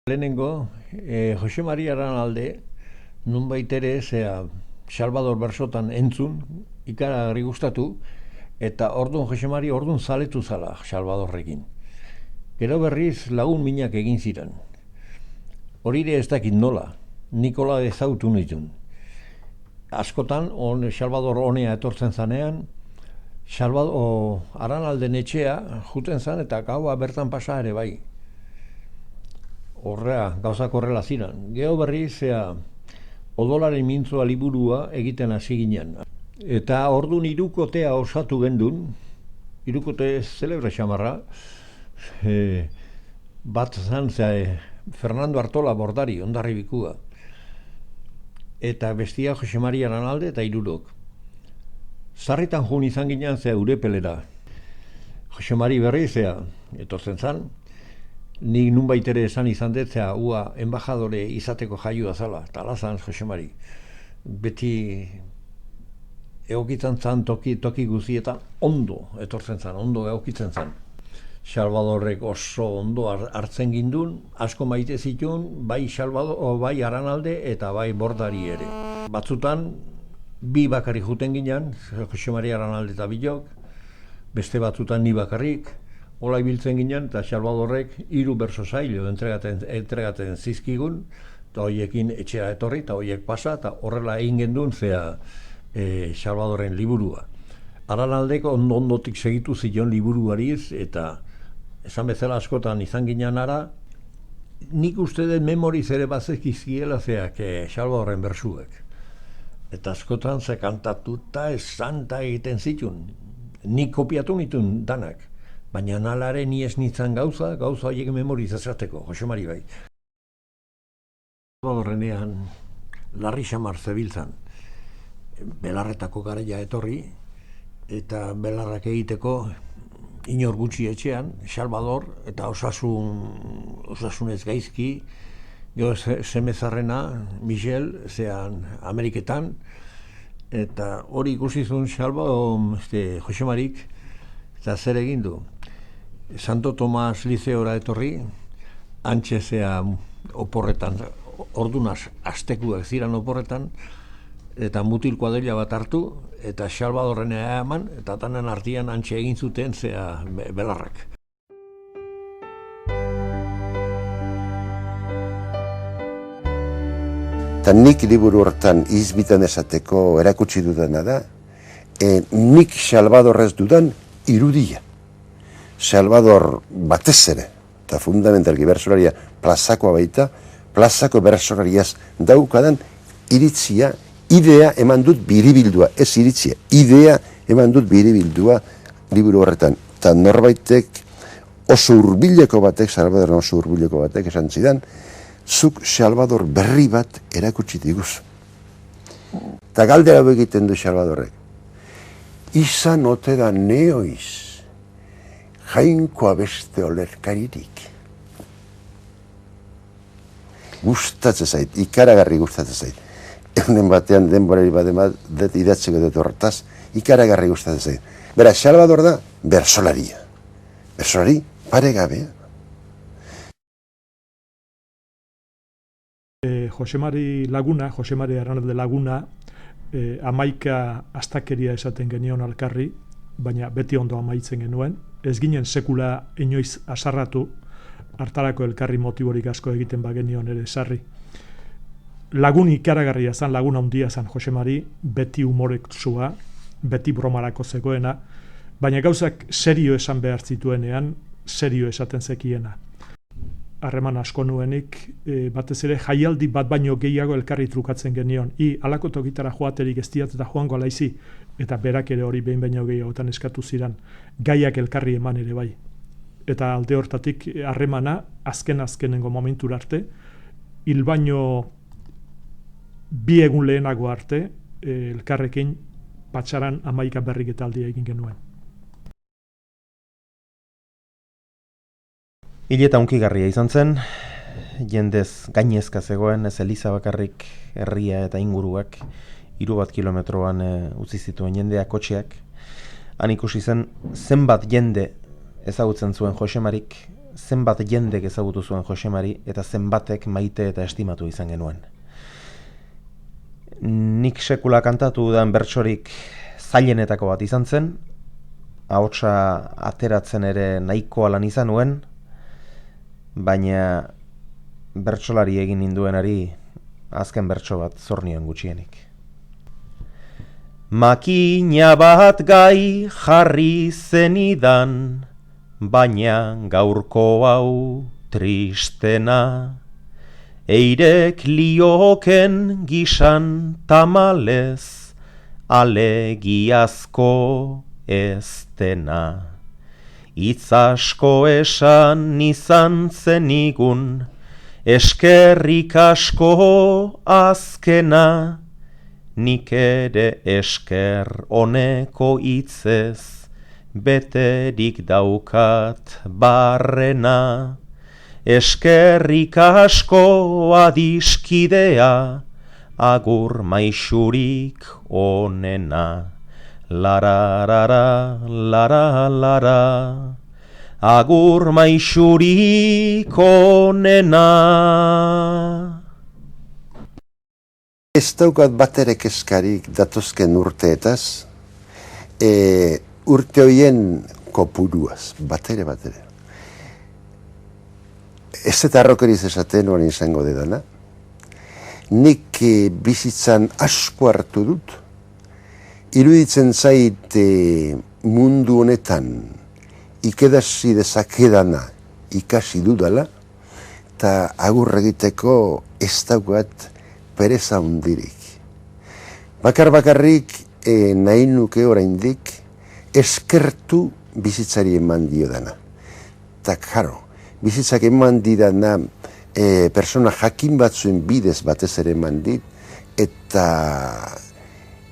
Lehenengo, Jose Maria Aranalde, nunbait ere, Salvador Bersotan entzun, ikaragarri gustatu, eta orduan Jose Maria orduan zaletu zala Salvadorrekin. Gero berriz lagun minak egin ziren. Hori ere ez dakit nola, Nikola ezautu nituen. Askotan, Salvador honea etortzen zanean, Salvador Aranalden etxea juten zan eta gaua bertan pasa ere bai. Horrea, gauzak horrela ziren. Gero berriz, odolaren mintzua liburua egiten hasi ginen. Eta orduan hirukotea osatu gendun, hirukote zelebre xamarra, bat zan, Fernando Artola Bordari, Hondarribikua, eta bestia Jose Maria Aranalde eta hirurok. Sarritan joan izan ginen Urepelera. Jose Mari berriz, etortzen zan, nik nunbait ere esan izan dut, ua embajadore izateko jaioa zala, eta alazan Jose Mari. Beti egokitzen zan toki guzietan ondo etortzen zan, ondo egokitzen zan. Salvadorrek oso ondo hartzen gindun, asko maite zituen, bai Salvador, bai Aranalde eta bai Bordari ere. Batzutan, bi bakarrik juten ginen, Jose Maria Aranalde eta bilok, beste batzutan ni bakarrik, hola ibiltzen ginen, eta Salvadorrek 3 berso zailo entregaten zizkigun, eta horiekin etxera etorri, eta horiek pasa, eta horrela egin gendun, Salvadorren liburua. Aranaldeko ondotik segitu zion liburuariz, eta esan bezala askotan izan ginen ara, nik uste dut memoriz ere bazekizkiela Salvadorren bersuek. Eta askotan kantatuta esanta egiten zituen. Nik kopiatu nituen danak. Baina nalare ni ez nintzen gauza horiek memoriz ezateko, Jose Mari bai. Salvadorrenean larri xamar zebiltzan. Belarretako garaia etorri, eta belarrak egiteko inor gutxi etxean, Salvador eta osasunez gaizki, gero semezarrena, Michel, Ameriketan, eta hori ikusi zuen Jose Marik, eta zer egin du. Santo Tomas Liceora etorri, antxe oporretan, ordunaz astekuak ziren oporretan, eta mutil kuadrilla bat hartu, eta Salvadorren eman, eta tanen artian antxe egin zuten belarrak. Eta nik liburu hortan izbitan esateko erakutsi dudana da, nik Salvadorrez dudan irudia. Salvador batez ere, eta fundamentalki bersolaria plazakoa baita, plazako bersolariaz daukadan iritzia, idea eman dut biribildua, ez iritzia, idea eman dut biribildua liburu horretan. Eta norbaitek oso hurbileko batek, Salvador oso hurbileko batek esan zidan, zuk Salvador berri bat erakutsi diguzu. Eta galdera egiten du Salvadorrek. Izan ote da neoiz, jainkoa beste olerkaririk. Gustatzen zait, ikaragarri gustatzen zait. Egunen batean denborari bat idatzeko dut horretaz, ikaragarri gustatzen zait. Bera, Salvador da bersolaria. Bersolari paregabea. Jose Mari Laguna, Jose Mari Aranalde Laguna, 11 astakeria esaten genion alkarri, baina beti ondo amaitzen genuen. Ez ginen sekula inoiz asarratu, hartarako elkarri motiborik asko egiten bagenion ere sarri. Lagun ikaragarria zan, lagun handia zan Jose Mari, beti humoreksua, beti bromarako zegoena, baina gauzak serio esan behar zituenean, serio esaten zekiena. Harreman asko nuenik, batez ere jaialdi bat baino gehiago elkarri trukatzen genion. Halako tokitara joaterik ez diat eta joango alaizi, eta berak ere hori behin baino gehiagotan eskatu ziren, gaiak elkarri eman ere bai. Eta alde hortatik harremana azkenengo momentura arte, hil baino 2 egun lehenago arte, elkarrekin patxaran 11 berriketaldia egin genuen. Hile eta hunkigarria izan zen, jendez gainezka zegoen, ez Eliza bakarrik herria eta inguruak, 3 kilometroan utzi zituen jendeak kotxeak. Han ikusi zen zenbat jende ezagutzen zuen Jose Marik zenbat jendek ezagutu zuen Josemari eta zenbatek maite eta estimatu izan genuen. Nik sekula kantatu dudan bertsorik zailenetako bat izan zen, ahotsa ateratzen ere nahikoa lan izan nuen, baina bertsolari egin ninduenari azken bertso bat zor nion gutxienik. Makina bat gai jarri zenidan, baina gaurko hau tristena, eirek lioken gisan tamalez, alegiazko ez dena. Hitz asko esan izan zenigun, eskerrik asko azkena, nik ere esker honeko hitzez, beterik daukat barrena. Eskerrik asko adiskidea, agur maixurik onena. Lararara, lara, agur maixurik onena. Ez daukat batere kezkarik datozken urteetaz, urte horien kopuruaz, batere. Ez eta arrokeriz esaten oan izango dedana. Nik bizitzan asko hartu dut, iruditzen zait mundu honetan ikedasi dezakedana ikasi dudala, eta agur egiteko ez daukat pereza hundirik. Bakarrik nahi nuke oraindik eskertu bizitzari eman diodana. Eta karo, bizitzak eman didana persona jakin batzuen bidez batez ere eman dit, eta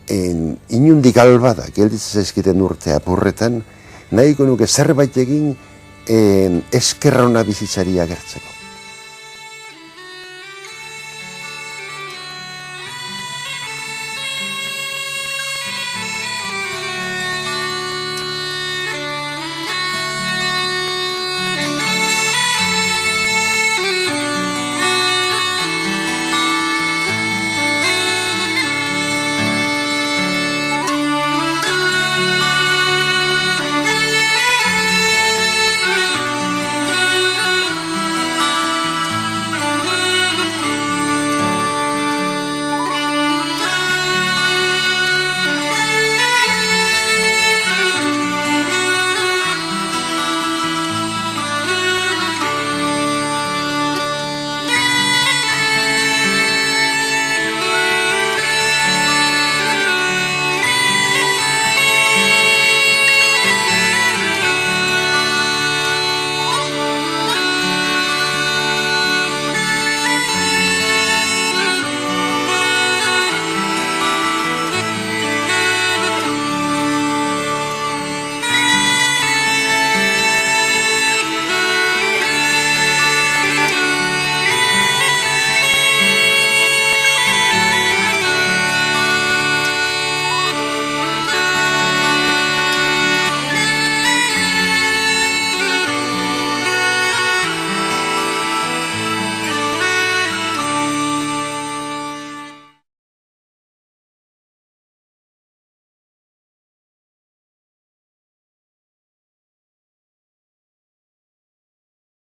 inundik albada, gelditzen zaizkiten urte apurretan, nahiko nuke zerbait egin eskerra ona bizitzari agertzeko.